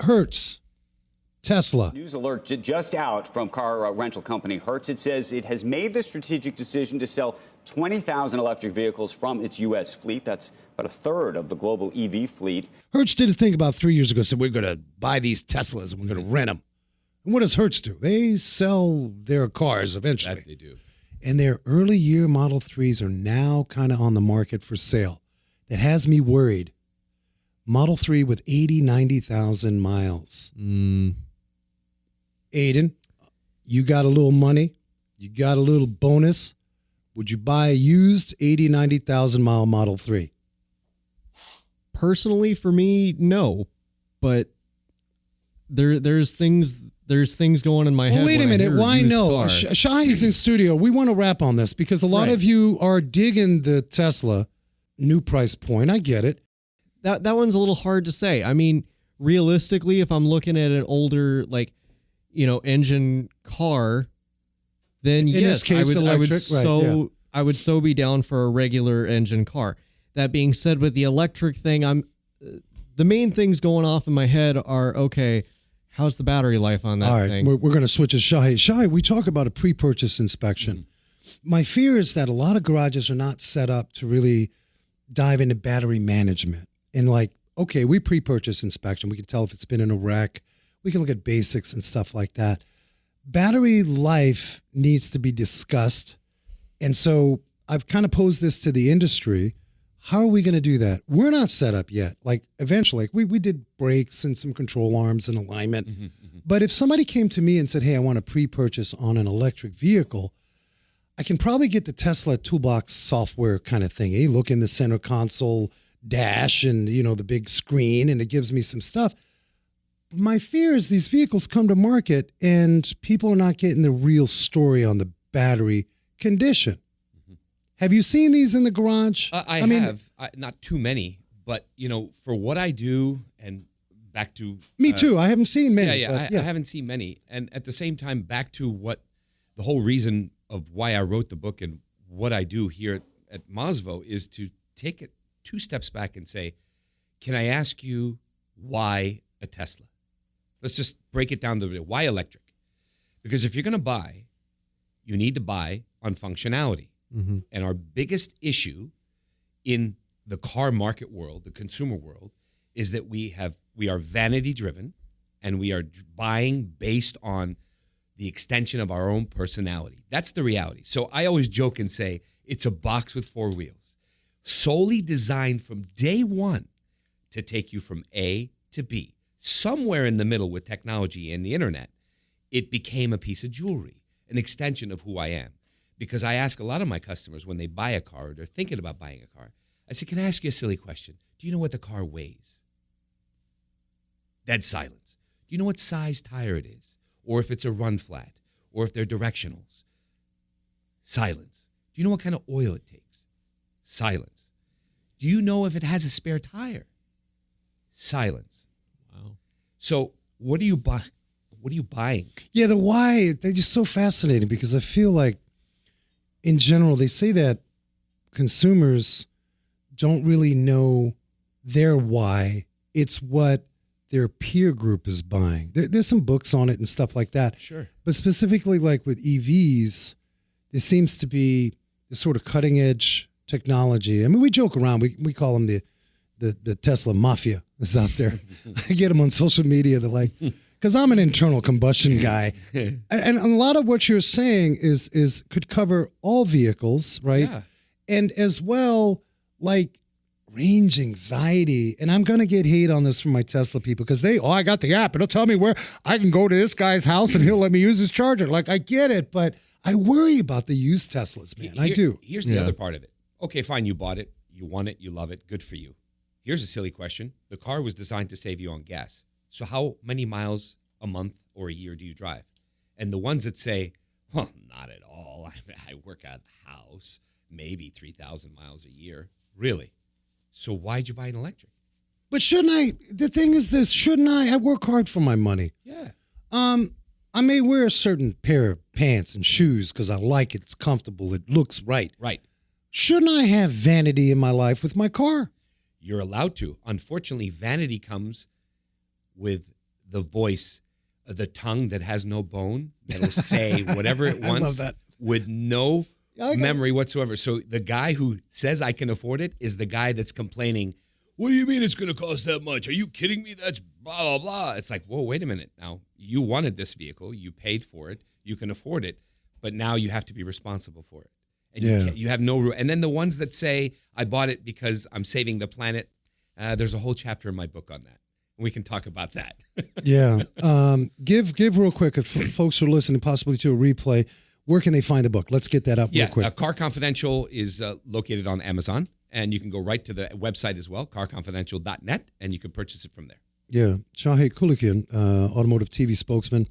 Hertz, Tesla. News alert just out from car rental company Hertz. It says it has made the strategic decision to sell 20,000 electric vehicles from its U.S. fleet. That's about a third of the global EV fleet. Hertz did a thing about 3 years ago, said we're going to buy these Teslas and we're going to rent them. And what does Hertz do? They sell their cars eventually. That they do. And their early year Model 3s are now kind of on the market for sale. That has me worried. Model 3 with 80, 90,000 miles. Aiden, you got a little money. You got a little bonus. Would you buy a used 80, 90,000 mile Model 3? Personally, for me, no. But there's things going in my head. Wait a minute. Why no? Shahe's in studio. We want to wrap on this because a lot of you are digging the Tesla new price point. I get it. That one's a little hard to say. I mean, realistically, if I'm looking at an older, engine car, then in this case, I would so be down for a regular engine car. That being said, with the electric thing, the main things going off in my head are, okay, how's the battery life on that thing? We're going to switch to Shahe. Shahe, we talk about a pre-purchase inspection. My fear is that a lot of garages are not set up to really dive into battery management. And we pre-purchase inspection. We can tell if it's been in a wreck. We can look at basics and stuff like that. Battery life needs to be discussed. And so I've kind of posed this to the industry. How are we going to do that? We're not set up yet. Eventually, we did brakes and some control arms and alignment. But if somebody came to me and said, hey, I want to pre-purchase on an electric vehicle, I can probably get the Tesla toolbox software kind of thing. You look in the center console dash and, the big screen, and it gives me some stuff. My fear is these vehicles come to market and people are not getting the real story on the battery condition. Have you seen these in the garage? I have. Not too many, but, for what I do, and back to... Me too. I haven't seen many. I haven't seen many. And at the same time, back to what the whole reason of why I wrote the book and what I do here at Mazvo is to take it 2 steps back and say, can I ask you why a Tesla? Let's just break it down to why electric? Because if you're going to buy, you need to buy on functionality. And our biggest issue in the car market world, the consumer world, is that we are vanity driven and we are buying based on the extension of our own personality. That's the reality. So I always joke and say it's a box with 4 wheels, solely designed from day one to take you from A to B. Somewhere in the middle with technology and the internet, it became a piece of jewelry, an extension of who I am. Because I ask a lot of my customers when they buy a car or they're thinking about buying a car, I say, can I ask you a silly question? Do you know what the car weighs? Dead silence. Do you know what size tire it is? Or if it's a run flat? Or if they're directionals? Silence. Do you know what kind of oil it takes? Silence. Do you know if it has a spare tire? Silence. Wow. So what do you buy? What are you buying? Yeah, the why, they're just so fascinating because I feel like in general, they say that consumers don't really know their why. It's what their peer group is buying. There's some books on it and stuff like that. Sure. But specifically with EVs, there seems to be this sort of cutting edge technology. I mean, we joke around. We call them the Tesla mafia is out there. I get them on social media. They're like... Because I'm an internal combustion guy. And a lot of what you're saying is could cover all vehicles, right? Yeah. And as well, range anxiety. And I'm going to get hate on this from my Tesla people because I got the app. It'll tell me where I can go to this guy's house and he'll let me use his charger. I get it, but I worry about the used Teslas, man. I do. Here's the other part of it. Okay, fine, you bought it. You want it. You love it. Good for you. Here's a silly question. The car was designed to save you on gas. So how many miles a month or a year do you drive? And the ones that say, well, not at all. I work at the house, maybe 3,000 miles a year. Really? So why'd you buy an electric? But shouldn't I? The thing is this, shouldn't I? I work hard for my money. Yeah. I may wear a certain pair of pants and shoes because I like it. It's comfortable. It looks right. Right. Shouldn't I have vanity in my life with my car? You're allowed to. Unfortunately, vanity comes with the voice, the tongue that has no bone, that'll say whatever it I love wants that. with no I got it. memory whatsoever. So the guy who says I can afford it is the guy that's complaining, what do you mean it's going to cost that much? Are you kidding me? That's blah, blah, blah. It's like, whoa, wait a minute. Now, you wanted this vehicle. You paid for it. You can afford it. But now you have to be responsible for it. And Yeah. you have no room. And then the ones that say, I bought it because I'm saving the planet, there's a whole chapter in my book on that. We can talk about that. Yeah. Give real quick, if folks are listening possibly to a replay, where can they find the book? Let's get that up real quick. Car Confidential is located on Amazon. And you can go right to the website as well, carconfidential.net, and you can purchase it from there. Yeah. Shahe Koulloukian, automotive TV spokesman.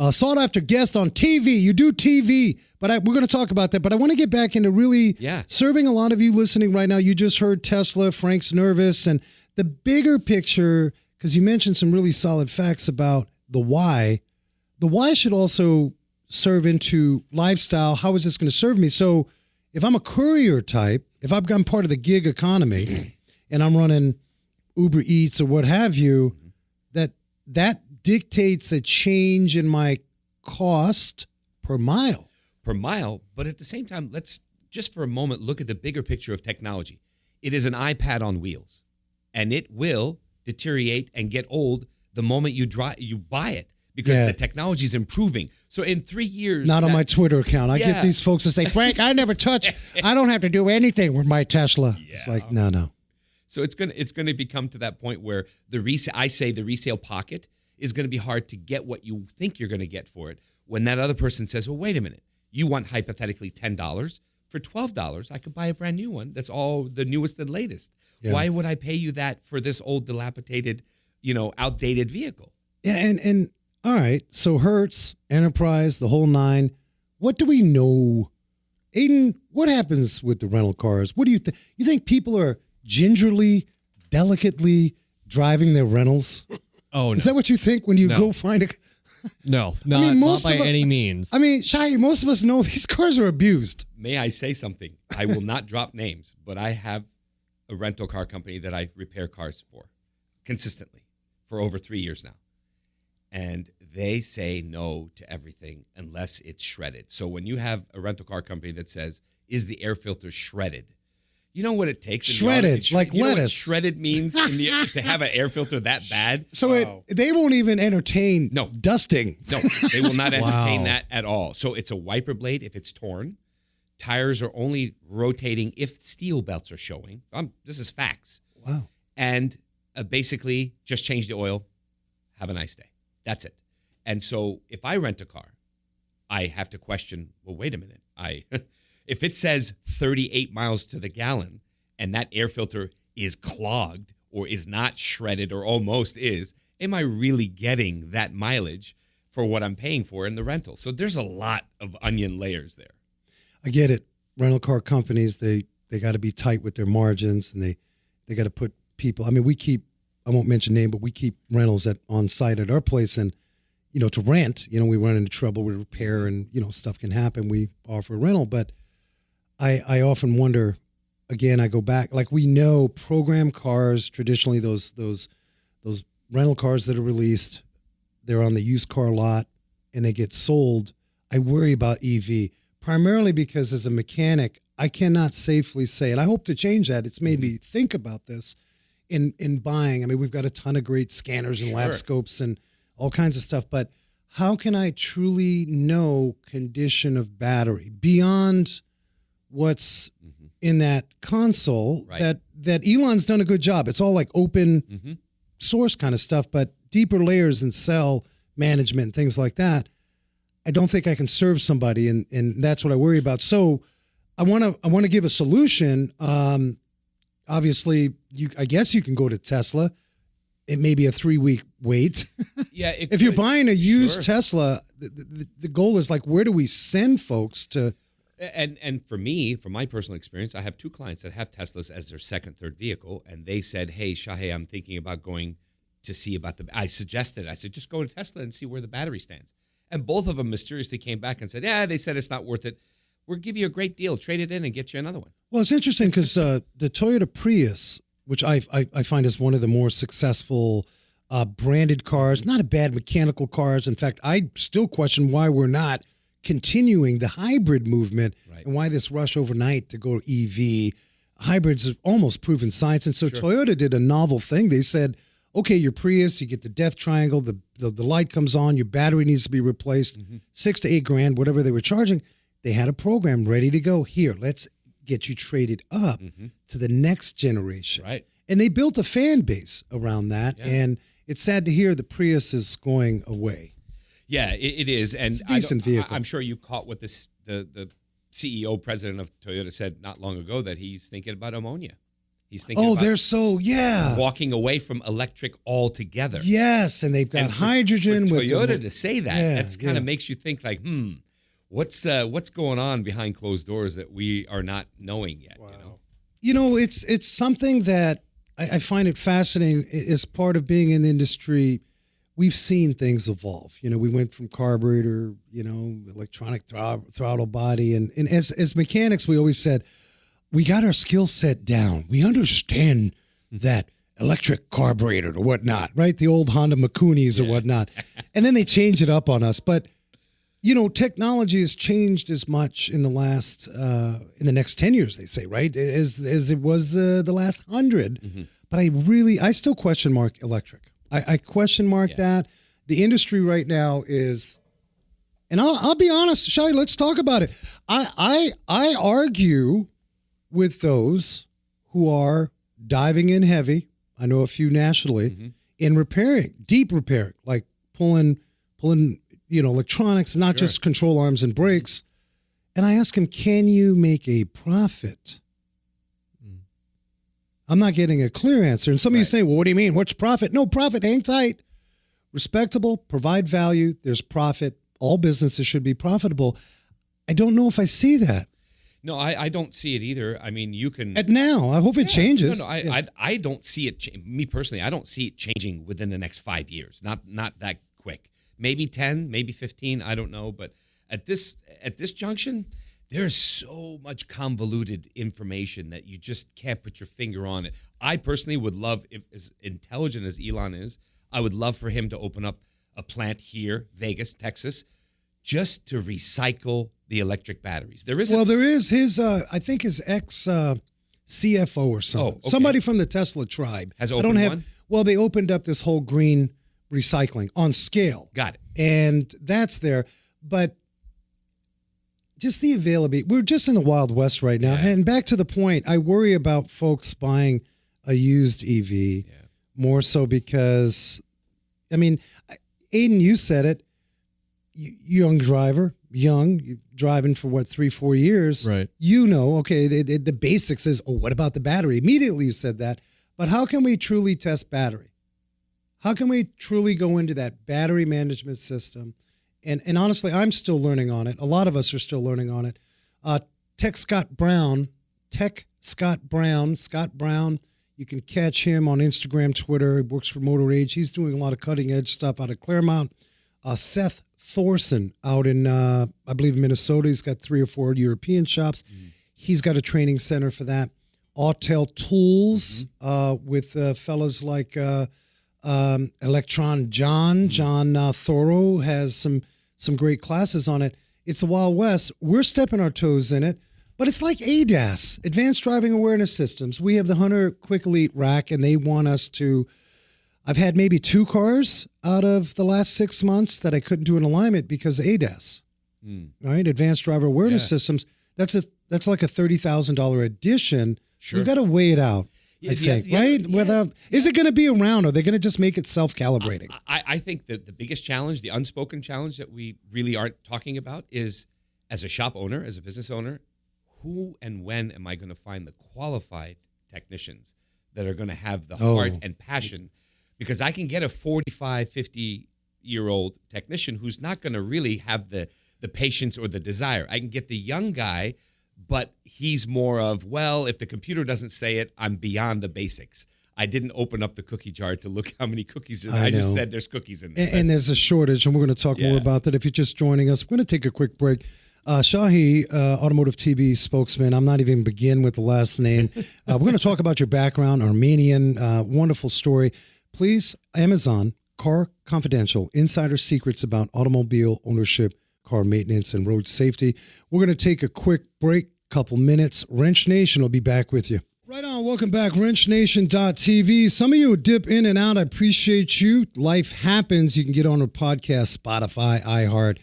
Sought after guest on TV. You do TV, but we're going to talk about that. But I want to get back into really serving a lot of you listening right now. You just heard Tesla, Frank's nervous, and the bigger picture, because you mentioned some really solid facts about the why. The why should also serve into lifestyle. How is this going to serve me? So if I'm a courier type, if I'm part of the gig economy and I'm running Uber Eats or what have you, that dictates a change in my cost per mile. Per mile, but at the same time, let's just for a moment look at the bigger picture of technology. It is an iPad on wheels, and it will deteriorate and get old the moment you buy it because the technology is improving. So in 3 years... Not on my Twitter account. I get these folks to say, Frank, I never touch. I don't have to do anything with my Tesla. Yeah. It's like, no. So it's gonna become to that point where the resale pocket is going to be hard to get what you think you're going to get for it. When that other person says, well, wait a minute, you want hypothetically $10. For $12, I could buy a brand new one that's all the newest and latest. Yeah. Why would I pay you that for this old, dilapidated, outdated vehicle? Yeah, and all right, so Hertz, Enterprise, the whole nine. What do we know? Aiden, what happens with the rental cars? What do you think? You think people are gingerly, delicately driving their rentals? Oh, no. Is that what you think when you go find a... No, not by any means. I mean, Shahe, most of us know these cars are abused. May I say something? I will not drop names, but I have a rental car company that I repair cars for consistently for over 3 years now. And they say no to everything unless it's shredded. So when you have a rental car company that says, is the air filter shredded? You know what it takes? Shredded, like you lettuce. Know what shredded means to have an air filter that bad? So they won't even entertain dusting. No, they will not entertain that at all. So it's a wiper blade if it's torn. Tires are only rotating if steel belts are showing. This is facts. Wow. And basically just change the oil. Have a nice day. That's it. And so if I rent a car, I have to question, well, wait a minute. If it says 38 miles to the gallon and that air filter is clogged or is not shredded or almost is, am I really getting that mileage for what I'm paying for in the rental? So there's a lot of onion layers there. I get it. Rental car companies, they got to be tight with their margins and they got to put people. I mean, I won't mention name, but we keep rentals on site at our place and, to rent, we run into trouble with repair and, stuff can happen. We offer a rental, but I often wonder, again, I go back, like we know program cars, traditionally those rental cars that are released, they're on the used car lot and they get sold. I worry about EV primarily because as a mechanic, I cannot safely say, and I hope to change that. It's made me think about this in buying. I mean, we've got a ton of great scanners and lab scopes and all kinds of stuff, but how can I truly know condition of battery beyond what's in that console? That Elon's done a good job. It's all like open source kind of stuff, but deeper layers and cell management and things like that. I don't think I can serve somebody, and that's what I worry about. So I want to give a solution. Obviously, I guess you can go to Tesla. It may be a 3-week wait. Yeah, if you're buying a used Tesla, the goal is like, where do we send folks to? And for me, from my personal experience, I have 2 clients that have Teslas as their second, third vehicle, and they said, "Hey, Shahe, I'm thinking about going to see about I said, just go to Tesla and see where the battery stands." And both of them mysteriously came back and said, "Yeah, they said it's not worth it. We'll give you a great deal. Trade it in and get you another one." Well, it's interesting because the Toyota Prius, which I find is one of the more successful branded cars, not a bad mechanical cars. In fact, I still question why we're not continuing the hybrid movement and why this rush overnight to go EV. Hybrids have almost proven science. And so Toyota did a novel thing. They said, okay, your Prius, you get the death triangle, the light comes on, your battery needs to be replaced, $6,000 to $8,000, whatever they were charging. They had a program ready to go. Here, let's get you traded up to the next generation. Right. And they built a fan base around that. Yeah. And it's sad to hear the Prius is going away. Yeah, it is. And it's a decent vehicle. I'm sure you caught what the CEO, president of Toyota said not long ago, that he's thinking about ammonia. He's thinking about walking away from electric altogether. Yes, and they've got hydrogen. For Toyota to say that, that's kind of makes you think like, what's going on behind closed doors that we are not knowing yet? Wow. It's something that I find it fascinating. As part of being in the industry, we've seen things evolve. We went from carburetor, electronic throttle body. And as mechanics, we always said, we got our skill set down. We understand that electric carburetor or whatnot, right? The old Honda Makunis or whatnot. And then they change it up on us. But, technology has changed as much in the next 10 years, they say, right? As it was the last 100. But I still question mark electric. I question mark that. The industry right now is, and I'll be honest, Shahe, let's talk about it. I argue with those who are diving in heavy, I know a few nationally, in repairing, deep repairing, like pulling, electronics, not just control arms and brakes. And I ask him, can you make a profit? I'm not getting a clear answer. And some of you say, well, what do you mean? What's profit? No profit. Hang tight. Respectable, provide value. There's profit. All businesses should be profitable. I don't know if I see that. No, I don't see it either. I mean, you can... Now, I hope it changes. No, I don't see it... Me personally, I don't see it changing within the next 5 years. Not that quick. Maybe 10, maybe 15, I don't know. But at this junction, there's so much convoluted information that you just can't put your finger on it. I personally would love, if as intelligent as Elon is, I would love for him to open up a plant here, Vegas, Texas, just to recycle the electric batteries. There is his, I think his ex-CFO or something. Oh, okay. Somebody from the Tesla tribe. Has opened one? Well, they opened up this whole green recycling on scale. Got it. And that's there. But just the availability, we're just in the Wild West right now. Yeah. And back to the point, I worry about folks buying a used EV more so because, I mean, Aiden, you said it, young driver, you're driving for 3-4 years. Right. Okay, the basics is, what about the battery? Immediately you said that. But how can we truly test battery? How can we truly go into that battery management system? And honestly, I'm still learning on it. A lot of us are still learning on it. Scott Brown, you can catch him on Instagram, Twitter. He works for Motor Age. He's doing a lot of cutting edge stuff out of Claremont. Seth Thorson out in, I believe, Minnesota. He's got 3 or 4 European shops. He's got a training center for that. Autel Tools with fellas like Electron John Thoro has some great classes on it. It's the Wild West. We're stepping our toes in it, but it's like ADAS, Advanced Driving Awareness Systems. We have the Hunter Quick Elite rack, and they want us to. I've had maybe 2 cars out of the last 6 months that I couldn't do an alignment because of ADAS. Right, Advanced Driver Awareness Systems. That's like a $30,000 addition. Sure. We've got to weigh it out. I think, right? Is it going to be around? Or are they going to just make it self-calibrating? I think that the biggest challenge, the unspoken challenge that we really aren't talking about is, as a shop owner, as a business owner, who and when am I going to find the qualified technicians that are going to have the heart and passion? Because I can get a 45, 50-year-old technician who's not going to really have the patience or the desire. I can get the young guy, but he's more of, well, if the computer doesn't say it, I'm beyond the basics. I didn't open up the cookie jar to look how many cookies are there. I just said there's cookies in there. And there's a shortage, and we're going to talk more about that. If you're just joining us, we're going to take a quick break. Shahe, Automotive TV spokesman. I'm not even begin with the last name. We're going to talk about your background, Armenian, wonderful story. please, Amazon, Car Confidential, insider secrets about automobile ownership, car maintenance, and road safety. We're going to take a quick break, couple minutes. Wrench Nation will be back with you. Right on. Welcome back, WrenchNation.tv. Some of you dip in and out. I appreciate you. Life happens. You can get on a podcast, Spotify, iHeart,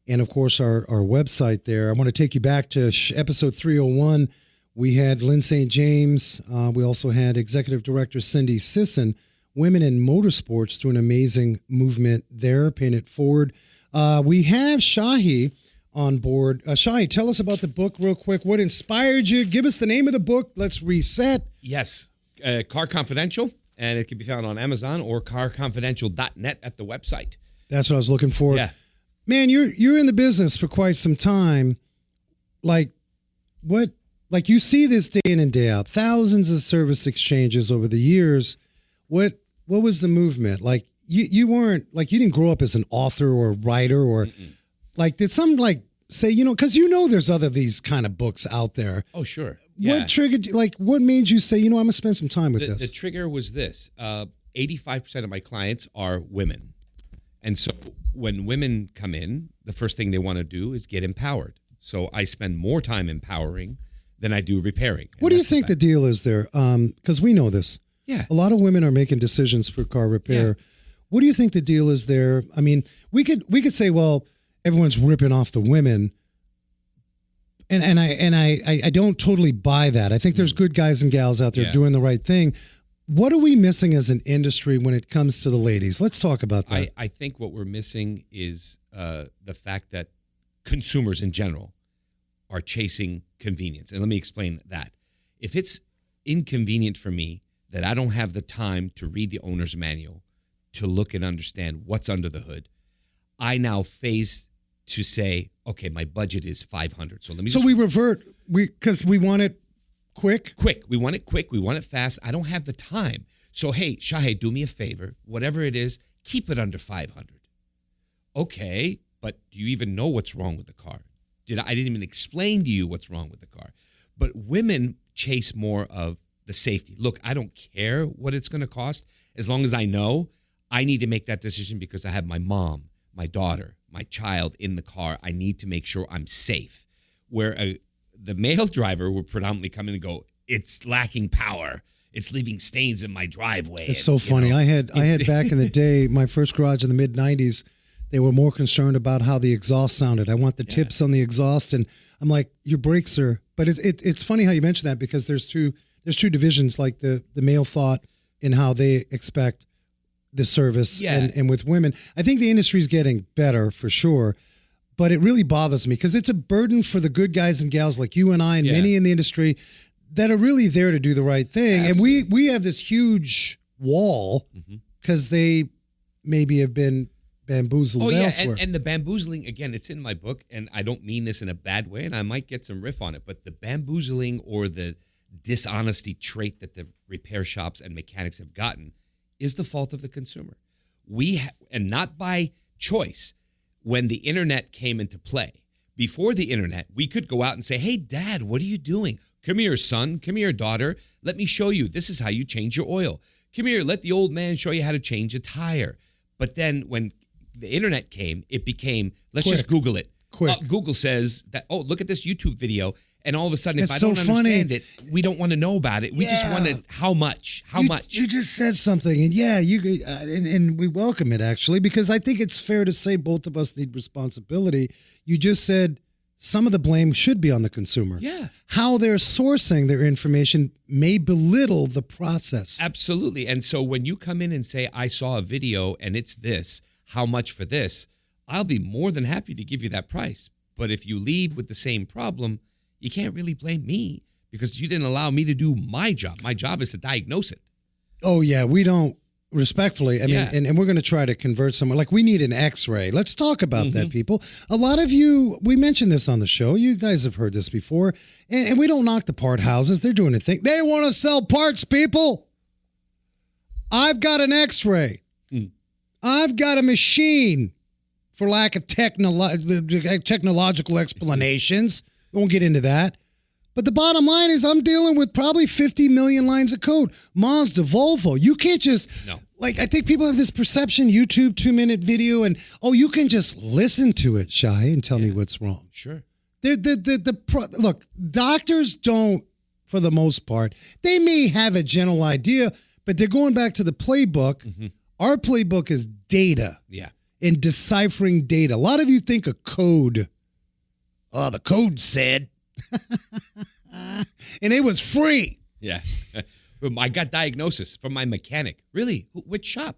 and, of course, our website there. I want to take you back to episode 301. We had Lynn St. James. We also had Executive Director Cindy Sisson. Women in motorsports doing an amazing movement there, paying it forward. We have Shahe on board. Shahe, tell us about the book real quick. What inspired you? Give us the name of the book. Let's reset. Yes, Car Confidential, and it can be found on Amazon or carconfidential.net at the website. That's what I was looking for. Yeah. Man, you're in the business for quite some time. Like, what? Like, you see this day in and day out. Thousands of service exchanges over the years. What was the movement? Like, you weren't, like, you didn't grow up as an author or a writer or, like, did some, like, say, because there's other these kind of books out there. Oh, sure. Yeah. What triggered you, like, what made you say, I'm going to spend some time with this? The trigger was this. 85% of my clients are women. And so when women come in, the first thing they want to do is get empowered. So I spend more time empowering than I do repairing. What do you think the deal is there? Because we know this. Yeah. A lot of women are making decisions for car repair. Yeah. What do you think the deal is there? I mean, we could say, well, everyone's ripping off the women. And I don't totally buy that. I think there's good guys and gals out there doing the right thing. What are we missing as an industry when it comes to the ladies? Let's talk about that. I think what we're missing is the fact that consumers in general are chasing convenience. And let me explain that. If it's inconvenient for me that I don't have the time to read the owner's manual, to look and understand what's under the hood, I now phase to say, okay, my budget is $500. So let me. So we revert, because we want it quick. Quick. We want it quick. We want it fast. I don't have the time. So hey, Shahe, do me a favor. Whatever it is, keep it under $500. Okay, but do you even know what's wrong with the car? I didn't even explain to you what's wrong with the car. But women chase more of the safety. Look, I don't care what it's going to cost. As long as I know, I need to make that decision because I have my mom, my daughter, my child in the car. I need to make sure I'm safe. Where the male driver would predominantly come in and go, it's lacking power. It's leaving stains in my driveway. It's so funny. I had back in the day, my first garage in the mid-'90s, they were more concerned about how the exhaust sounded. I want the tips on the exhaust, and I'm like, your brakes are. But it's funny how you mention that, because there's two divisions, like the male thought in how they expect the service, and with women. I think the industry's getting better for sure, but it really bothers me because it's a burden for the good guys and gals like you and I and many in the industry that are really there to do the right thing. Absolutely. And we have this huge wall because they maybe have been bamboozled elsewhere. And the bamboozling, again, it's in my book, and I don't mean this in a bad way, and I might get some riff on it, but the bamboozling or the dishonesty trait that the repair shops and mechanics have gotten is the fault of the consumer. And not by choice. When the internet came into play, before the internet, we could go out and say, hey, Dad, what are you doing? Come here, son. Come here, daughter. Let me show you. This is how you change your oil. Come here. Let the old man show you how to change a tire. But then when the internet came, it became, let's just Google it. Quick. Google says that, oh, look at this YouTube video. And all of a sudden, It's if I so don't funny. understand it, we don't want to know about it. We just want to, how much? How much? You just said something, and and we welcome it, actually, because I think it's fair to say both of us need responsibility. You just said some of the blame should be on the consumer. Yeah. How they're sourcing their information may belittle the process. Absolutely. And so when you come in and say, I saw a video and it's this, how much for this? I'll be more than happy to give you that price. But if you leave with the same problem, you can't really blame me because you didn't allow me to do my job. My job is to diagnose it. Oh, yeah. We don't, respectfully, I mean, and we're going to try to convert someone. Like, we need an x-ray. Let's talk about that, people. A lot of you, we mentioned this on the show. You guys have heard this before. And we don't knock the part houses. They're doing a thing. They want to sell parts, people. I've got an x-ray. I've got a machine, for lack of technological explanations. We won't get into that. But the bottom line is I'm dealing with probably 50 million lines of code. Mazda, Volvo. You can't just, I think people have this perception, YouTube 2-minute video, and, you can just listen to it, Shahe, and tell me what's wrong. Sure. Look, doctors don't, for the most part, they may have a general idea, but they're going back to the playbook. Mm-hmm. Our playbook is data. Yeah. And deciphering data. A lot of you think of code. Oh, the code said. And it was free. Yeah. I got diagnosis from my mechanic. Really? Which shop?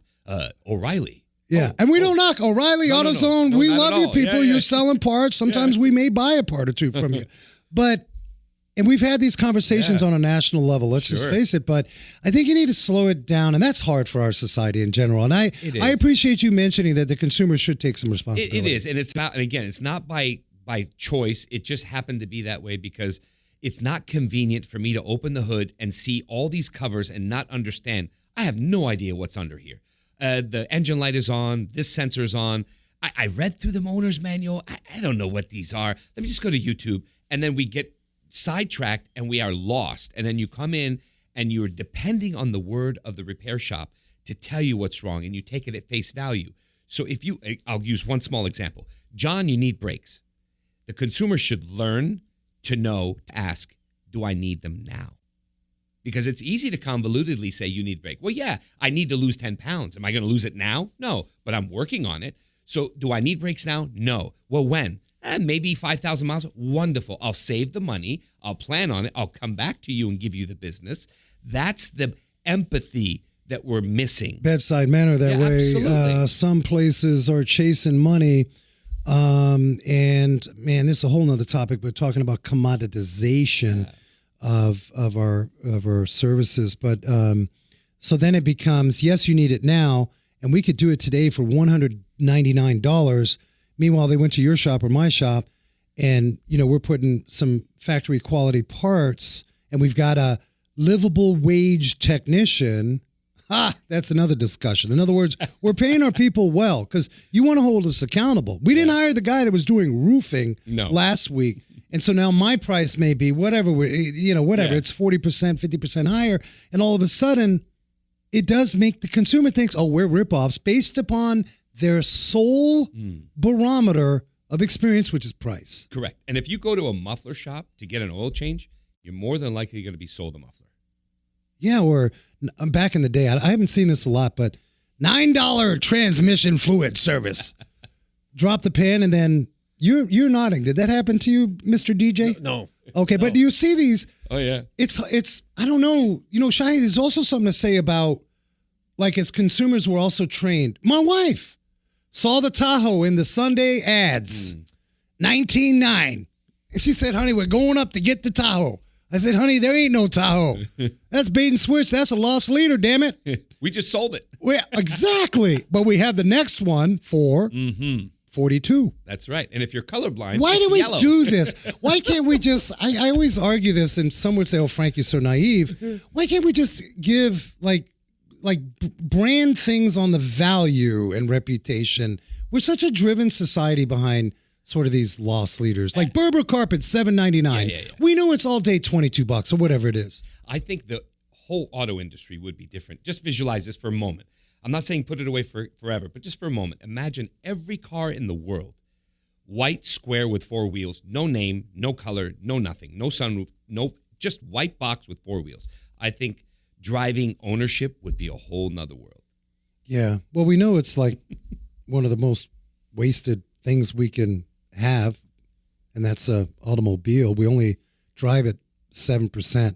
O'Reilly. Yeah. And we don't knock O'Reilly, AutoZone. We love you people. You're selling parts. Sometimes we may buy a part or two from you. And we've had these conversations on a national level. Let's just face it. But I think you need to slow it down. And that's hard for our society in general. And I appreciate you mentioning that the consumer should take some responsibility. It is. And it's not, and again, it's not by choice. It just happened to be that way because it's not convenient for me to open the hood and see all these covers and not understand. I have no idea what's under here. The engine light is on. This sensor's on. I read through the owner's manual. I don't know what these are. Let me just go to YouTube. And then we get sidetracked and we are lost. And then you come in and you're depending on the word of the repair shop to tell you what's wrong. And you take it at face value. So I'll use one small example. John, you need brakes. The consumer should learn to know, to ask, do I need them now? Because it's easy to convolutedly say you need brake. Well, yeah, I need to lose 10 pounds. Am I going to lose it now? No, but I'm working on it. So do I need brakes now? No. Well, when? Maybe 5,000 miles. Wonderful. I'll save the money. I'll plan on it. I'll come back to you and give you the business. That's the empathy that we're missing. Bedside manner that way. Absolutely. Some places are chasing money. And man, this is a whole nother topic, but talking about commoditization of our services. But so then it becomes, yes, you need it now, and we could do it today for $199. Meanwhile, they went to your shop or my shop, and we're putting some factory quality parts, and we've got a livable wage technician. That's another discussion. In other words, we're paying our people well because you want to hold us accountable. We didn't hire the guy that was doing roofing last week. And so now my price may be whatever, it's 40%, 50% higher. And all of a sudden, it does make the consumer think, we're ripoffs based upon their sole barometer of experience, which is price. Correct. And if you go to a muffler shop to get an oil change, you're more than likely going to be sold a muffler. Yeah, or back in the day, I haven't seen this a lot, but $9 transmission fluid service. Drop the pin, and then you're nodding. Did that happen to you, Mr. DJ? No. Okay, but do you see these? Oh, yeah. It's I don't know. Shahe, there's also something to say about, like, as consumers, we're also trained. My wife saw the Tahoe in the Sunday ads, 19.9. And she said, honey, we're going up to get the Tahoe. I said, honey, there ain't no Tahoe. That's bait and switch. That's a lost leader, damn it. We just sold it. Well, exactly. But we have the next one for 42. That's right. And if you're colorblind, why it's do we yellow. do this? Why can't we just, I always argue this, and some would say, oh, Frank, you're so naive. Why can't we just give, like brand things on the value and reputation? We're such a driven society behind sort of these lost leaders, like Berber carpet, $7.99. Yeah. We know it's all day $22 or whatever it is. I think the whole auto industry would be different. Just visualize this for a moment. I'm not saying put it away forever, but just for a moment. Imagine every car in the world, white square with four wheels, no name, no color, no nothing, no sunroof, no, just white box with four wheels. I think driving ownership would be a whole nother world. Yeah. Well, we know it's like one of the most wasted things we can have, and that's a automobile. We only drive at 7%.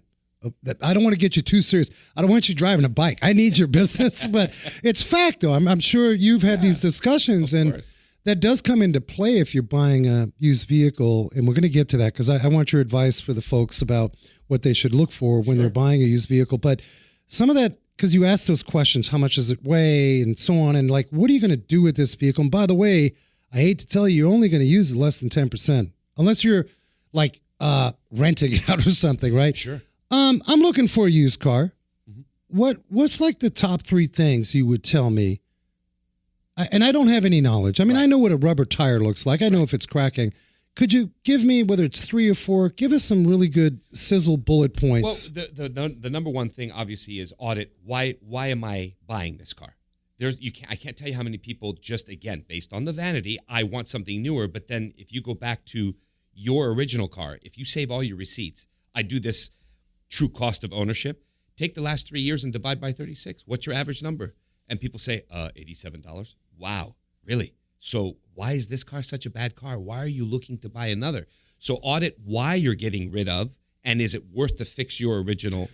I don't want to get you too serious. I don't want you driving a bike. I need your business, but it's fact, though. I'm sure you've had these discussions, and that does come into play if you're buying a used vehicle, and we're going to get to that because I want your advice for the folks about what they should look for when they're buying a used vehicle. But some of that, because you asked those questions, how much does it weigh and so on, and like, what are you going to do with this vehicle? And by the way, I hate to tell you, you're only going to use it less than 10%, unless you're like renting it out or something, right? Sure. I'm looking for a used car. What's like the top three things you would tell me? And I don't have any knowledge. I mean, I know what a rubber tire looks like. I know if it's cracking. Could you give me, whether it's 3 or 4, give us some really good sizzle bullet Well, points? the number one thing obviously is audit. Why am I buying this car? I can't tell you how many people just, again, based on the vanity, I want something newer. But then if you go back to your original car, if you save all your receipts, I do this true cost of ownership. Take the last 3 years and divide by 36. What's your average number? And people say, $87. Wow, really? So why is this car such a bad car? Why are you looking to buy another? So audit why you're getting rid of, and is it worth to fix your original?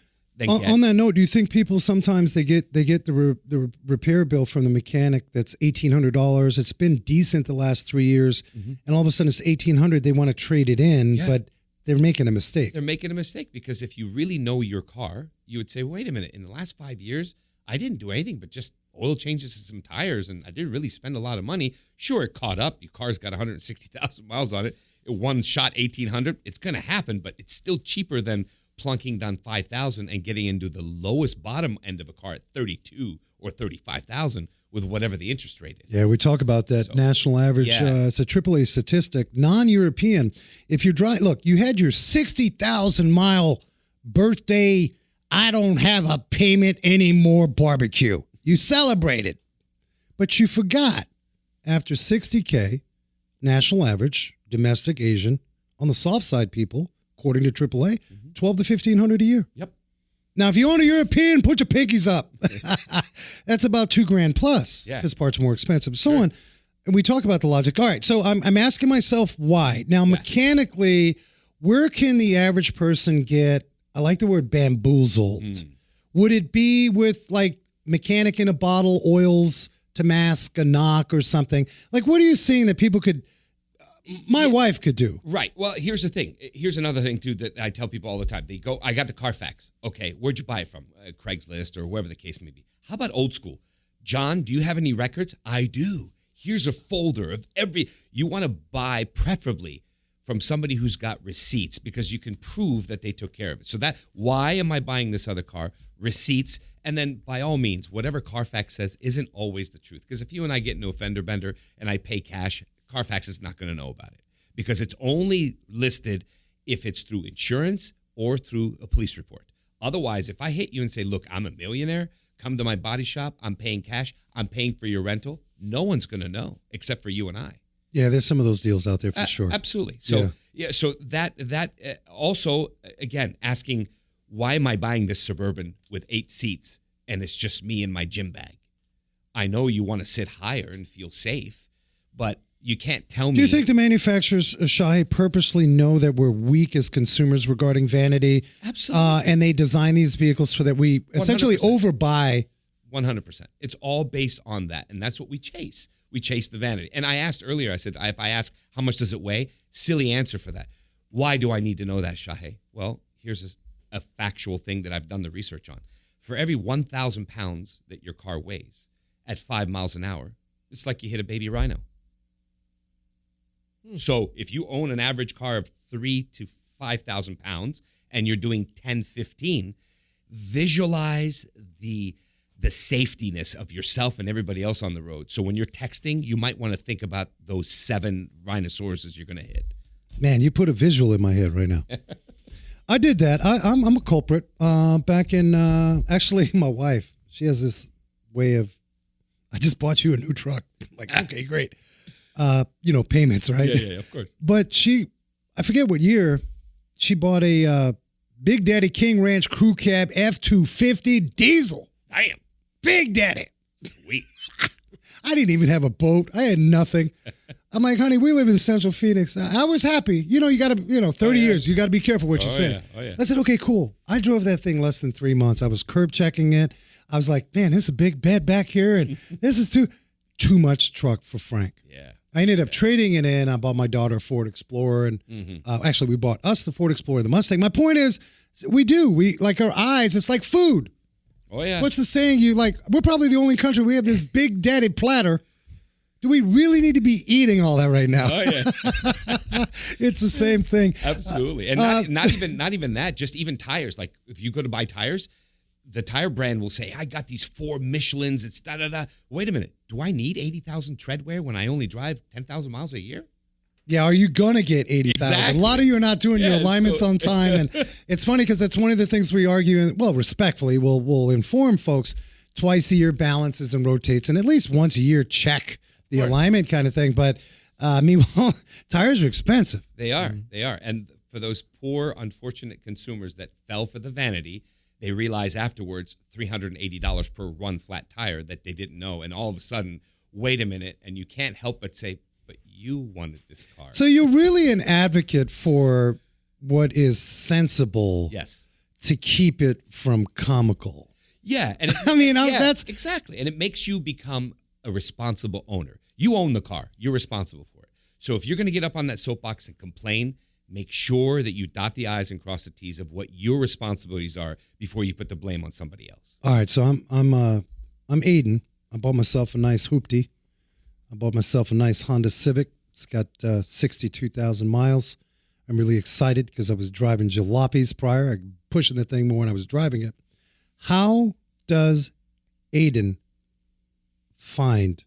On that note, do you think people sometimes they get the repair bill from the mechanic that's $1,800? It's been decent the last 3 years, and all of a sudden it's $1,800. They want to trade it in, but they're making a mistake. They're making a mistake because if you really know your car, you would say, wait a minute, in the last 5 years, I didn't do anything but just oil changes and some tires, and I didn't really spend a lot of money. Sure, it caught up. Your car's got 160,000 miles on it. It one shot 1,800. It's going to happen, but it's still cheaper than plunking down 5,000 and getting into the lowest bottom end of a car at 32 or 35,000 with whatever the interest rate is. Yeah, we talk about that national average. It's a AAA statistic. Non-European, if you're driving, look, you had your 60,000 mile birthday, I don't have a payment anymore barbecue. You celebrated, but you forgot after 60K, national average, domestic Asian, on the soft side people, according to AAA, 12 to 1,500 a year. Yep. Now, if you own a European, put your pinkies up. That's about $2,000 plus because parts are more expensive. So on. And we talk about the logic. All right. So I'm asking myself why. Now, mechanically, where can the average person get, I like the word bamboozled. Would it be with like mechanic in a bottle, oils to mask a knock or something? Like, what are you seeing that people could, my wife could do? Right. Well, here's the thing. Here's another thing, too, that I tell people all the time. They go, I got the Carfax. Okay, where'd you buy it from? Craigslist or wherever the case may be. How about old school? John, do you have any records? I do. Here's a folder of you want to buy preferably from somebody who's got receipts because you can prove that they took care of it. So why am I buying this other car? Receipts. And then by all means, whatever Carfax says isn't always the truth. Because if you and I get into a fender bender and I pay cash, Carfax is not going to know about it because it's only listed if it's through insurance or through a police report. Otherwise, if I hit you and say, look, I'm a millionaire, come to my body shop, I'm paying cash, I'm paying for your rental, no one's going to know except for you and I. Yeah, there's some of those deals out there for sure. Absolutely. So so that also, again, asking, why am I buying this Suburban with 8 seats and it's just me and my gym bag? I know you want to sit higher and feel safe, but you can't tell me. Do you think the manufacturers, Shahe, purposely know that we're weak as consumers regarding vanity? Absolutely. And they design these vehicles so that we essentially 100%. overbuy? 100%. It's all based on that, and that's what we chase. We chase the vanity. And I asked earlier, I said, if I ask, how much does it weigh? Silly answer for that. Why do I need to know that, Shahe? Well, here's a factual thing that I've done the research on. For every 1,000 pounds that your car weighs at 5 miles an hour, it's like you hit a baby rhino. So if you own an average car of 3,000 to 5,000 pounds and you're doing 10, 15, visualize the safetiness of yourself and everybody else on the road. So when you're texting, you might want to think about those 7 rhinoceroses you're going to hit. Man, you put a visual in my head right now. I did that. I'm a culprit. Back in, actually, my wife, she has this way of, I just bought you a new truck. I'm like, okay, great. Payments, right? Yeah, of course. But I forget what year, she bought a Big Daddy King Ranch Crew Cab F-250 diesel. Damn. Big Daddy. Sweet. I didn't even have a boat. I had nothing. I'm like, honey, we live in Central Phoenix. I was happy. You got to, 30 years. You got to be careful what you say. Yeah. I said, okay, cool. I drove that thing less than 3 months. I was curb checking it. I was like, man, this is a big bed back here. And this is too much truck for Frank. Yeah. I ended up trading it in. I bought my daughter a Ford Explorer. And actually, we bought us the Ford Explorer and the Mustang. My point is, we like our eyes. It's like food. Oh, yeah. What's the saying? We're probably the only country we have this Big Daddy platter. Do we really need to be eating all that right now? Oh, yeah. It's the same thing. Absolutely. And not even that, just even tires. Like if you go to buy tires, the tire brand will say, I got these 4 Michelins. It's da-da-da. Wait a minute. Do I need 80,000 tread wear when I only drive 10,000 miles a year? Yeah, are you going to get 80,000? Exactly. A lot of you are not doing your Yeah, alignments so- on time. And it's funny because that's one of the things we argue. Well, respectfully, we'll inform folks twice a year balances and rotates, and at least once a year check the alignment kind of thing. But meanwhile, tires are expensive. They are. They are. And for those poor, unfortunate consumers that fell for the vanity, they realize afterwards $380 per run flat tire that they didn't know. And all of a sudden, wait a minute, and you can't help but say, but you wanted this car. So you're really an advocate for what is sensible Yes. to keep it from comical. Yeah. And I mean, that's exactly. And it makes you become a responsible owner. You own the car. You're responsible for it. So if you're going to get up on that soapbox and complain, make sure that you dot the I's and cross the T's of what your responsibilities are before you put the blame on somebody else. all right. So I'm Aiden. I bought myself a nice hoopty. I bought myself a nice Honda Civic. It's got 62,000 miles. I'm really excited because I was driving jalopies prior. I pushing the thing more when I was driving it. How does Aiden find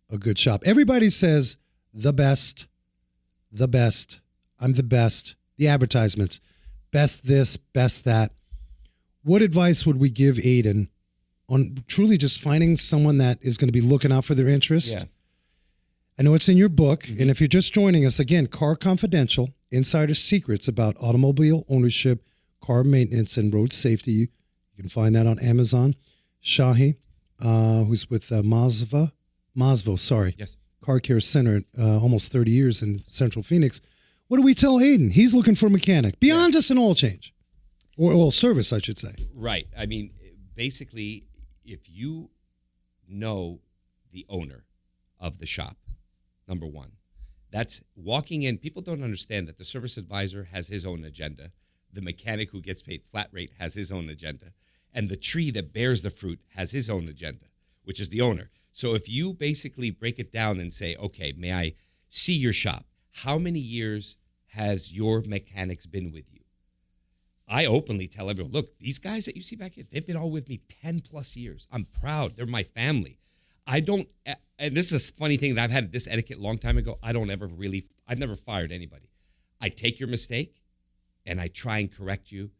a good shop? Everybody says the best. I'm the best. The advertisements, best this, best that. What advice would we give Aiden on truly just finding someone that is going to be looking out for their interest? Yeah. I know it's in your book, and if you're just joining us, again, Car Confidential, Insider Secrets about automobile ownership, car maintenance, and road safety. You can find that on Amazon. Shahe, who's with Mazvo Yes. Car Care Center, almost 30 years in Central Phoenix. What do we tell Aiden? He's looking for a mechanic beyond just an oil change or oil service, I should say. Right. I mean, basically, if you know the owner of the shop, number one, that's walking in. People don't understand that the service advisor has his own agenda. The mechanic who gets paid flat rate has his own agenda. And the tree that bears the fruit has his own agenda, which is the owner. So if you basically break it down and say, okay, may I see your shop? How many years has your mechanics been with you? I openly tell everyone, look, these guys that you see back here, they've been all with me 10 plus years. I'm proud. They're my family. I don't, and this is a funny thing that I've had this etiquette a long time ago. I've never fired anybody. I take your mistake and I try and correct you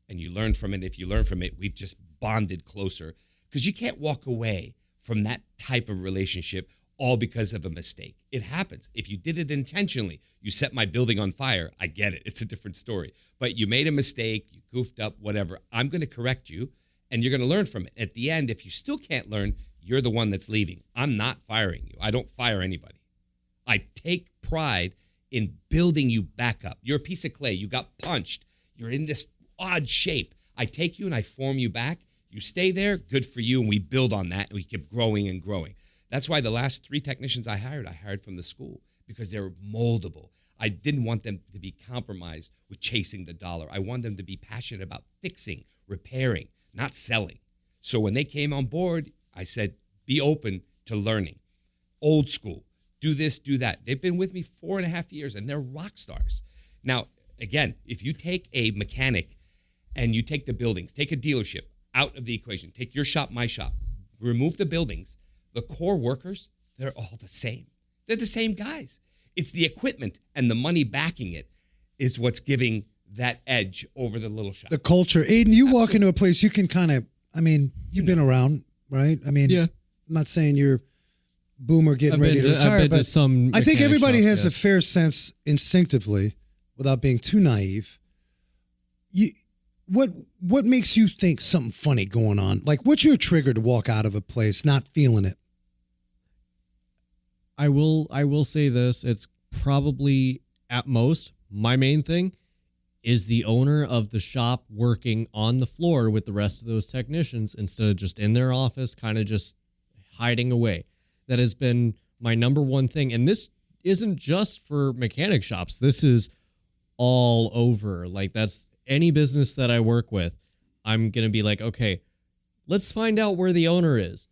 and you learn from it. If you learn from it, we've just bonded closer because you can't walk away from that type of relationship all because of a mistake. It happens. If you did it intentionally, you set my building on fire, I get it. It's a different story. But you made a mistake, you goofed up, whatever. I'm going to correct you, and you're going to learn from it. At the end, if you still can't learn, you're the one that's leaving. I'm not firing you. I don't fire anybody. I take pride in building you back up. You're a piece of clay. You got punched. You're in this odd shape. I take you and I form you back. You stay there, good for you, and we build on that, and we keep growing and growing. That's why the last 3 technicians I hired from the school because they were moldable. I didn't want them to be compromised with chasing the dollar. I wanted them to be passionate about fixing, repairing, not selling. So when they came on board, I said, be open to learning. Old school, do this, do that. They've been with me 4.5 years, and they're rock stars. Now, again, if you take a mechanic and you take the buildings, take a dealership out of the equation, take your shop, my shop, remove the buildings, the core workers, they're all the same. They're the same guys. It's the equipment and the money backing it is what's giving that edge over the little shop. The culture. Aiden, you walk into a place, you can kind of, I mean, you've been around, right? I mean, Yeah. I'm not saying you're boomer getting ready to retire, I've been but to some I think mechanic everybody shops, has a yes. fair sense instinctively, without being too naive. What makes you think something funny going on? Like, what's your trigger to walk out of a place not feeling it? I will say this. It's probably at most my main thing is the owner of the shop working on the floor with the rest of those technicians instead of just in their office, kind of just hiding away. That has been my number one thing. And this isn't just for mechanic shops. This is all over. Like, that's any business that I work with. I'm going to be like, okay, let's find out where the owner is.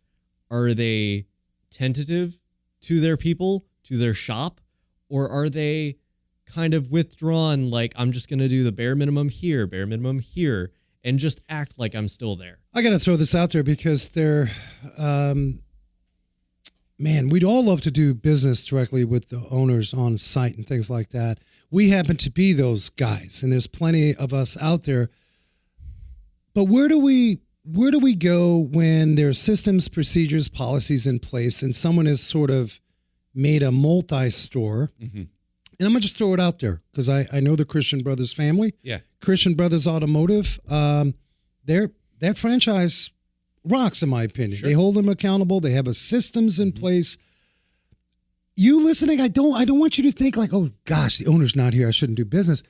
Are they tentative to their people, to their shop, or are they kind of withdrawn, like, I'm just going to do the bare minimum here, and just act like I'm still there? I got to throw this out there because man, we'd all love to do business directly with the owners on site and things like that. We happen to be those guys, and there's plenty of us out there. But where do we go when there's systems, procedures, policies in place, and someone has sort of made a multi-store? Mm-hmm. And I'm going to just throw it out there because I know the Christian Brothers family. Yeah. Christian Brothers Automotive. That franchise rocks, in my opinion. Sure. They hold them accountable. They have a systems in place. You listening, I don't want you to think like, oh gosh, the owner's not here, I shouldn't do business.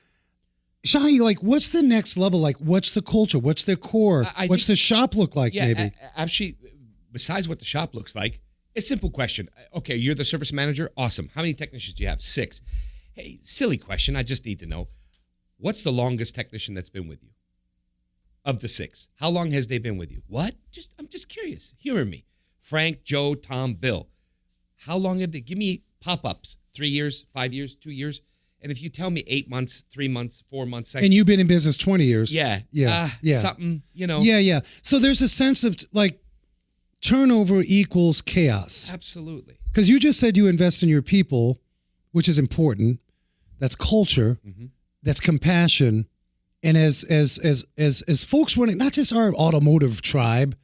Shahe, like, what's the next level? Like, what's the culture? What's their core? What's the shop look like, maybe? Actually, besides what the shop looks like, a simple question. Okay, you're the service manager. Awesome. How many technicians do you have? 6. Hey, silly question. I just need to know. What's the longest technician that's been with you? Of the 6. How long has they been with you? What? I'm just curious. Humor me. Frank, Joe, Tom, Bill. How long have they? Give me pop-ups. 3 years, 5 years, 2 years. And if you tell me 8 months, 3 months, 4 months. And you've been in business 20 years. Yeah. Something, Yeah. So there's a sense of like turnover equals chaos. Absolutely. Because you just said you invest in your people, which is important. That's culture. Mm-hmm. That's compassion. And as folks running, not just our automotive tribe,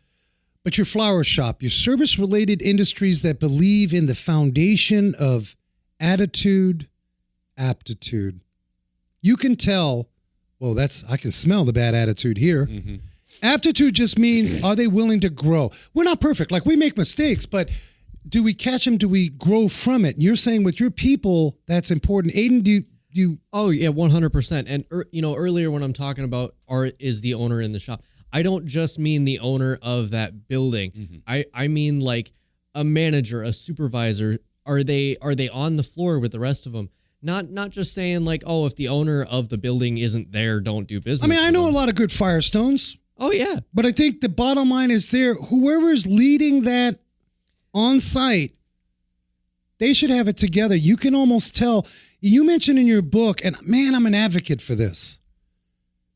but your flower shop, your service-related industries that believe in the foundation of attitude, aptitude. You can tell, well, I can smell the bad attitude here. Mm-hmm. Aptitude just means, are they willing to grow? We're not perfect. Like, we make mistakes, but do we catch them? Do we grow from it? And you're saying with your people, that's important. Aiden, do you? Oh yeah, 100%. And earlier when I'm talking about Art is the owner in the shop, I don't just mean the owner of that building. Mm-hmm. I mean like a manager, a supervisor. Are they on the floor with the rest of them? Not just saying like, oh, if the owner of the building isn't there, don't do business. I mean, I know with them. a lot of good Firestones. Oh yeah, but I think the bottom line is whoever's leading that on site, they should have it together. You can almost tell. You mentioned in your book, and man, I'm an advocate for this.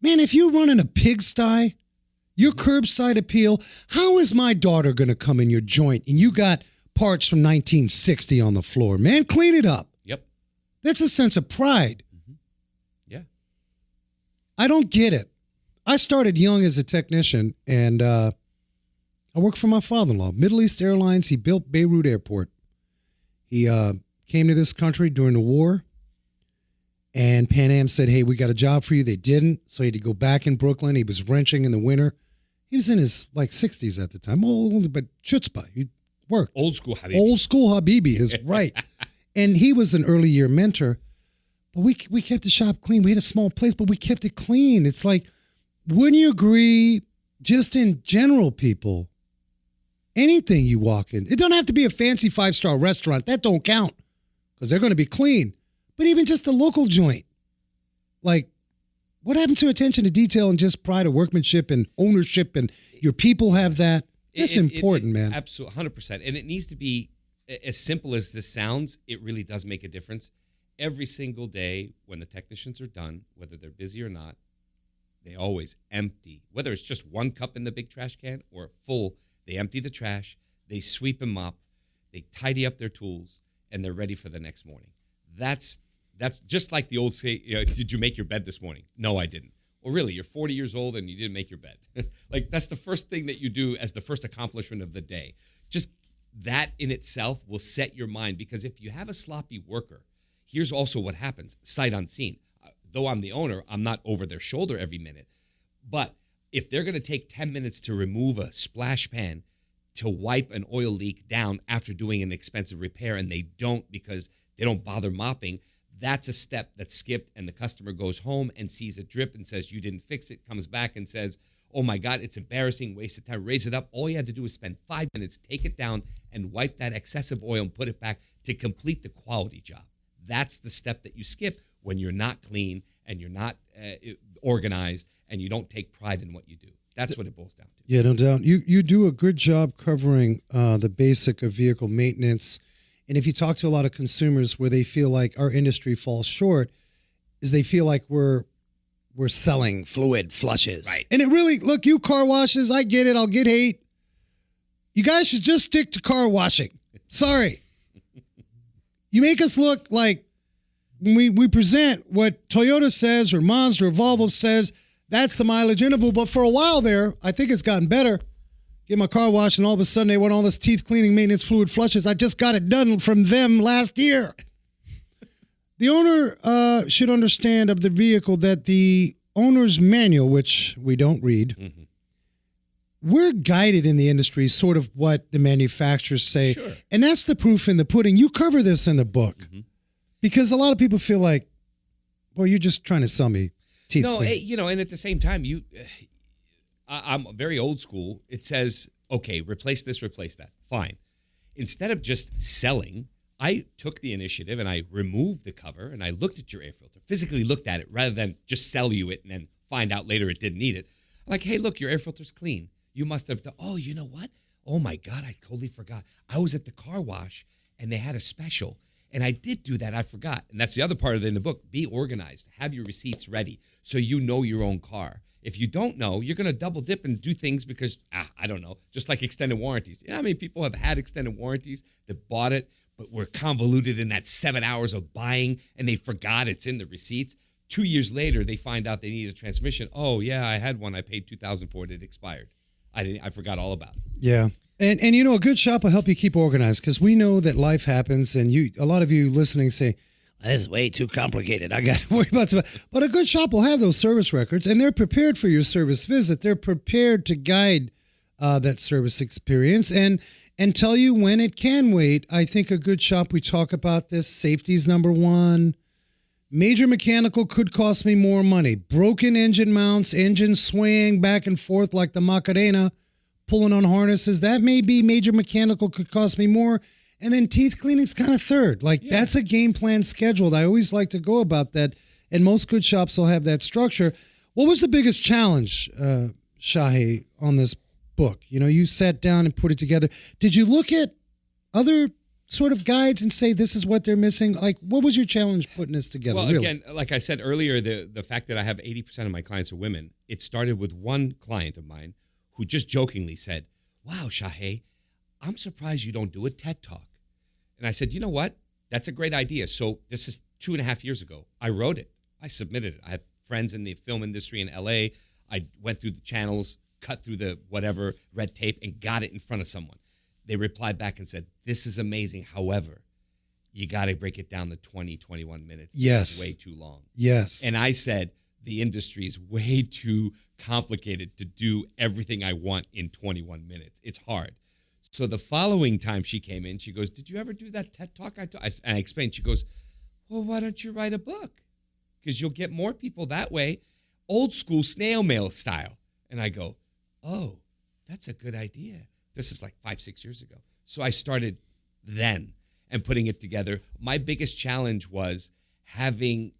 Man, if you're running a pigsty, your curbside appeal, how is my daughter going to come in your joint and you got parts from 1960 on the floor? Man, clean it up. Yep. That's a sense of pride. Mm-hmm. Yeah. I don't get it. I started young as a technician, and I worked for my father-in-law, Middle East Airlines. He built Beirut Airport. He came to this country during the war, and Pan Am said, hey, we got a job for you. They didn't, so he had to go back in Brooklyn. He was wrenching in the winter. He was in his 60s at the time, but chutzpah. He worked. Old school Habibi. Old school Habibi is right. And he was an early year mentor. But we kept the shop clean. We had a small place, but we kept it clean. It's like, wouldn't you agree, just in general, people, anything you walk in, it don't have to be a fancy 5-star restaurant. That don't count because they're going to be clean. But even just a local joint, like, what happened to attention to detail and just pride of workmanship and ownership, and your people have that? It's important, man. Absolutely, 100%. And it needs to be as simple as this sounds. It really does make a difference. Every single day when the technicians are done, whether they're busy or not, they always empty, whether it's just one cup in the big trash can or full, they empty the trash, they sweep and mop, they tidy up their tools, and they're ready for the next morning. That's just like the old say, did you make your bed this morning? No, I didn't. Well, really, you're 40 years old and you didn't make your bed. Like, that's the first thing that you do as the first accomplishment of the day. Just that in itself will set your mind, because if you have a sloppy worker, here's also what happens, sight unseen. Though I'm the owner, I'm not over their shoulder every minute. But if they're going to take 10 minutes to remove a splash pan to wipe an oil leak down after doing an expensive repair, and they don't because they don't bother mopping, that's a step that's skipped, and the customer goes home and sees a drip and says, you didn't fix it, comes back and says, oh my God, it's embarrassing, waste of time, raise it up. All you had to do is spend 5 minutes, take it down, and wipe that excessive oil and put it back to complete the quality job. That's the step that you skip when you're not clean and you're not organized and you don't take pride in what you do. That's what it boils down to. Yeah, no doubt. You do a good job covering the basic of vehicle maintenance. And if you talk to a lot of consumers where they feel like our industry falls short, is they feel like we're selling fluid flushes. Right. And it really, look, you car washes, I get it, I'll get hate. You guys should just stick to car washing. Sorry. You make us look like when we present what Toyota says or Mazda or Volvo says, that's the mileage interval. But for a while there, I think it's gotten better. Get my car washed, and all of a sudden they want all this teeth cleaning, maintenance, fluid flushes. I just got it done from them last year. The owner should understand of the vehicle that the owner's manual, which we don't read, we're guided in the industry, sort of what the manufacturers say. Sure. And that's the proof in the pudding. You cover this in the book because a lot of people feel like, well, you're just trying to sell me teeth. No, cleaning. and at the same time, I'm very old school. It says, okay, replace this, replace that. Fine. Instead of just selling, I took the initiative and I removed the cover and I looked at your air filter, physically looked at it rather than just sell you it and then find out later it didn't need it. I'm like, hey, look, your air filter's clean. You must have done, oh, you know what? Oh my God, I totally forgot. I was at the car wash and they had a special. And I did do that. I forgot. And that's the other part of it in the book. Be organized. Have your receipts ready so you know your own car. If you don't know, you're going to double dip and do things because, I don't know, just like extended warranties. Yeah, I mean, people have had extended warranties that bought it, but were convoluted in that 7 hours of buying and they forgot it's in the receipts. 2 years later, they find out they need a transmission. Oh, yeah, I had one. I paid $2,000 for it. It expired. I forgot all about it. Yeah. And you know, a good shop will help you keep organized because we know that life happens and a lot of you listening say, this is way too complicated. I got to worry about it. But a good shop will have those service records and they're prepared for your service visit. They're prepared to guide that service experience and tell you when it can wait. I think a good shop, we talk about this, safety's number one. Major mechanical could cost me more money. Broken engine mounts, engine swaying back and forth like the Macarena, pulling on harnesses. That may be major mechanical could cost me more. And then teeth cleaning's kind of third. That's a game plan scheduled. I always like to go about that. And most good shops will have that structure. What was the biggest challenge, Shahe, on this book? You know, you sat down and put it together. Did you look at other sort of guides and say this is what they're missing? Like, what was your challenge putting this together? Well, really? Again, like I said earlier, the fact that I have 80% of my clients are women, it started with one client of mine who just jokingly said, wow, Shahe, I'm surprised you don't do a TED Talk. And I said, you know what? That's a great idea. So this is 2.5 years ago. I wrote it. I submitted it. I have friends in the film industry in LA. I went through the channels, cut through the whatever red tape, and got it in front of someone. They replied back and said, this is amazing. However, you got to break it down to 20, 21 minutes. Yes. This is way too long. Yes. And I said, the industry is way too complicated to do everything I want in 21 minutes. It's hard. So the following time she came in, she goes, did you ever do that TED Talk? And I explained, she goes, well, why don't you write a book? Because you'll get more people that way, old school snail mail style. And I go, oh, that's a good idea. This is like 5-6 years ago. So I started then and putting it together. My biggest challenge was having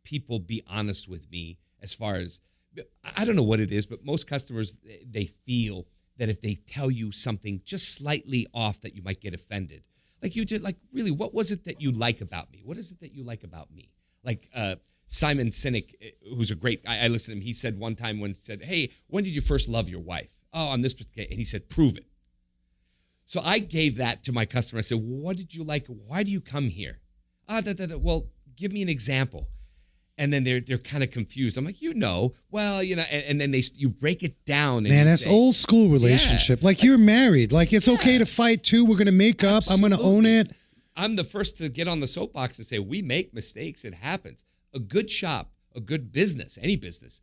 people be honest with me as far as, I don't know what it is, but most customers, they feel that if they tell you something just slightly off that you might get offended. Like you did, like really, what was it that you like about me? What is it that you like about me? Like Simon Sinek, who's a great, I listened to him. He said one time when said, hey, when did you first love your wife? Oh, on this particular, and he said, prove it. So I gave that to my customer. I said, well, what did you like? Why do you come here? Well, give me an example. And then they're kind of confused. I'm like, well, and then you break it down. And man, that's old school relationship. Yeah. Like you're married. Like it's okay to fight too. We're going to make up. I'm going to own it. I'm the first to get on the soapbox and say, we make mistakes. It happens. A good shop, a good business, any business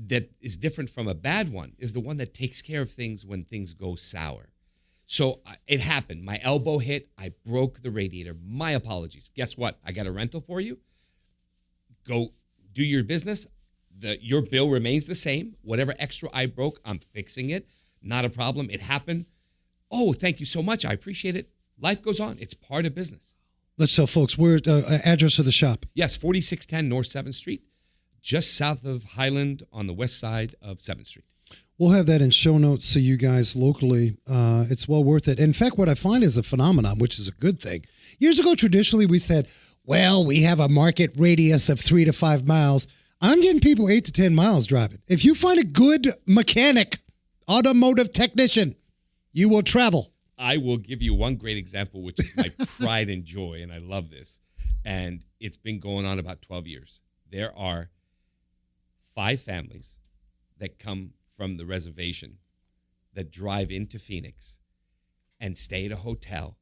that is different from a bad one is the one that takes care of things when things go sour. So it happened. My elbow hit. I broke the radiator. My apologies. Guess what? I got a rental for you. Go do your business. Your bill remains the same. Whatever extra I broke, I'm fixing it. Not a problem. It happened. Oh, thank you so much. I appreciate it. Life goes on. It's part of business. Let's tell folks where address of the shop. Yes, 4610 North 7th Street, just south of Highland on the west side of 7th Street. We'll have that in show notes so you guys locally, it's well worth it. In fact, what I find is a phenomenon, which is a good thing. Years ago, traditionally, we said, well, we have a market radius of 3 to 5 miles. I'm getting people 8 to 10 miles driving. If you find a good mechanic, automotive technician, you will travel I will give you one great example, which is my pride and joy, and I love this. And it's been going on about 12 years. There are 5 families that come from the reservation that drive into Phoenix and stay at a hotel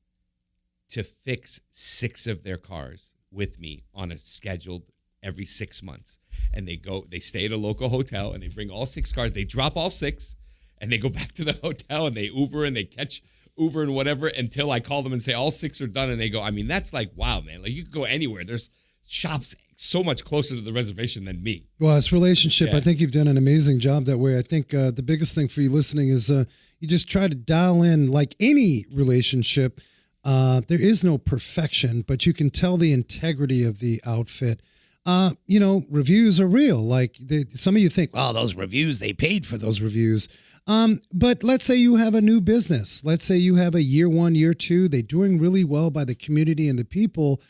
to fix 6 of their cars with me on a scheduled every 6 months. And they stay at a local hotel and they bring all 6 cars. They drop all 6 and they go back to the hotel and they Uber and they catch Uber and whatever until I call them and say all 6 are done. And they go, I mean, that's like, wow, man, like you could go anywhere. There's shops so much closer to the reservation than me. Well, it's relationship. Yeah. I think you've done an amazing job that way. I think the biggest thing for you listening is you just try to dial in, like any relationship. There is no perfection, but you can tell the integrity of the outfit. Reviews are real. Like some of you think, well, those reviews, they paid for those reviews. But let's say you have a new business. Let's say you have a year 1, year 2. They're doing really well by the community and the people.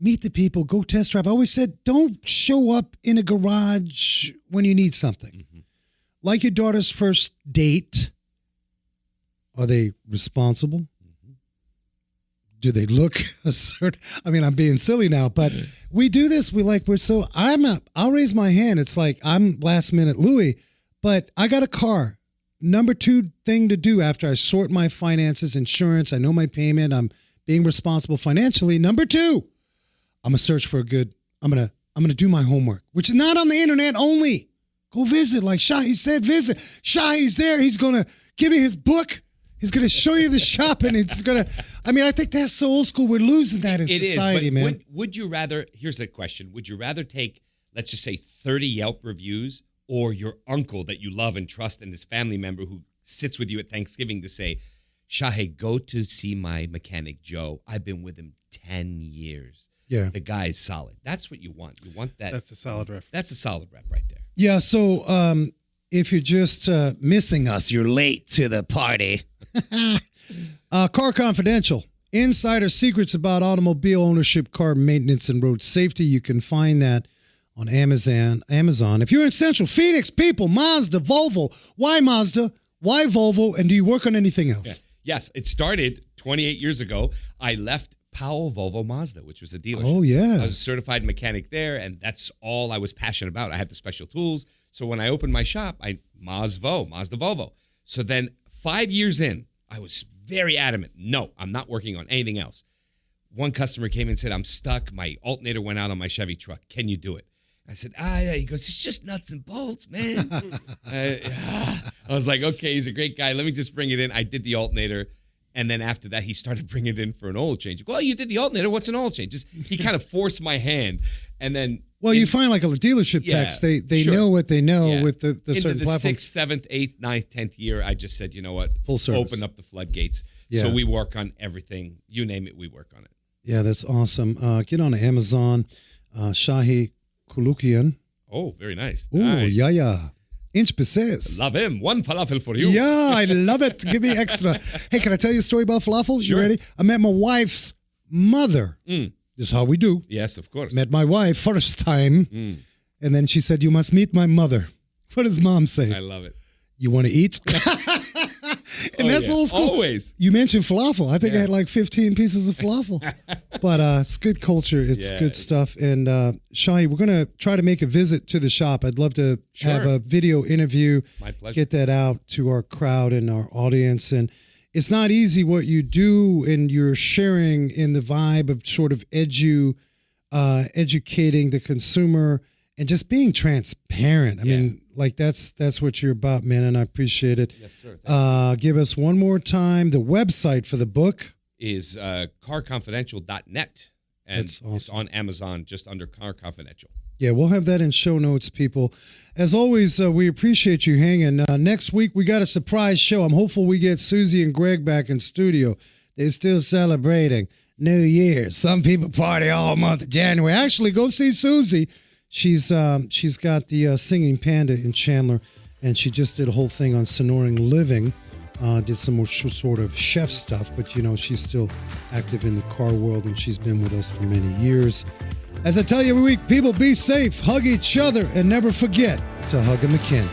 Meet the people, go test drive. I always said, don't show up in a garage when you need something. Mm-hmm. Like your daughter's first date. Are they responsible? Mm-hmm. Do they look a certain? I mean, I'm being silly now, but we do this. I'll raise my hand. It's like I'm last minute Louis, but I got a car. Number 2 thing to do after I sort my finances, insurance, I know my payment, I'm being responsible financially. Number 2. I'm gonna search for I'm gonna do my homework, which is not on the internet only. Go visit, like Shahe said, visit. Shahe's there. He's gonna give you his book. He's gonna show you the shop, and I think that's so old school. We're losing that in society, but man. Would you rather? Here's the question: would you rather take, let's just say, 30 Yelp reviews, or your uncle that you love and trust, and his family member who sits with you at Thanksgiving to say, Shahe, go to see my mechanic Joe. I've been with him 10 years. Yeah. The guy's solid. That's what you want. You want that. That's a solid rep. That's a solid rep right there. Yeah, so if you're just missing us, you're late to the party. Car Confidential. Insider secrets about automobile ownership, car maintenance, and road safety. You can find that on Amazon. If you're in Central Phoenix, people, Mazda, Volvo. Why Mazda? Why Volvo? And do you work on anything else? Yeah. Yes, it started 28 years ago. I left Powell Volvo Mazda, which was a dealership. Oh, yeah. I was a certified mechanic there, and that's all I was passionate about. I had the special tools. So when I opened my shop, Mazda Volvo. So then 5 years in, I was very adamant. No, I'm not working on anything else. One customer came and said, I'm stuck. My alternator went out on my Chevy truck. Can you do it? I said, yeah. He goes, it's just nuts and bolts, man. I was like, okay, he's a great guy. Let me just bring it in. I did the alternator. And then after that, he started bringing it in for an oil change. Well, you did the alternator. What's an oil change? He kind of forced my hand. And then... Well, you find like a dealership techs, they sure. know what they know with the into certain the platform. 6th, 7th, 8th, 9th, 10th year, I just said, you know what? Full service. Open up the floodgates. Yeah. So we work on everything. You name it, we work on it. Yeah, that's awesome. Get on Amazon. Shahe Koulloukian. Oh, very nice. Oh, Nice. yeah. Inch pieces. Love him. One falafel for you. Yeah, I love it. Give me extra. Hey, can I tell you a story about falafel? Sure. You ready? I met my wife's mother. Mm. This is how we do. Yes, of course. Met my wife first time. Mm. And then she said, you must meet my mother. What does mom say? I love it. You want to eat? And that's old school. Always. You mentioned falafel. I think I Yeah. had like 15 pieces of falafel. But it's good culture. It's good stuff. And Shahe, we're going to try to make a visit to the shop. I'd love to have a video interview. My pleasure. Get that out to our crowd and our audience. And it's not easy what you do, and you're sharing in the vibe of sort of educating the consumer and just being transparent. I mean, like that's what you're about, man, and I appreciate it. Yes, sir. Give us one more time the website for the book. Is carconfidential.net. And That's awesome. it's on Amazon just under Car Confidential. Yeah, we'll have that in show notes, people. As always, we appreciate you hanging. Next week, we got a surprise show. I'm hopeful we get Susie and Greg back in studio. They're still celebrating New Year's. Some people party all month of January. Actually, go see Susie. She's got the Singing Panda in Chandler, and she just did a whole thing on Sonoring Living. Did some more sort of chef stuff, but she's still active in the car world, and she's been with us for many years. As I tell you every week, people, be safe, hug each other, and never forget to hug a McKin.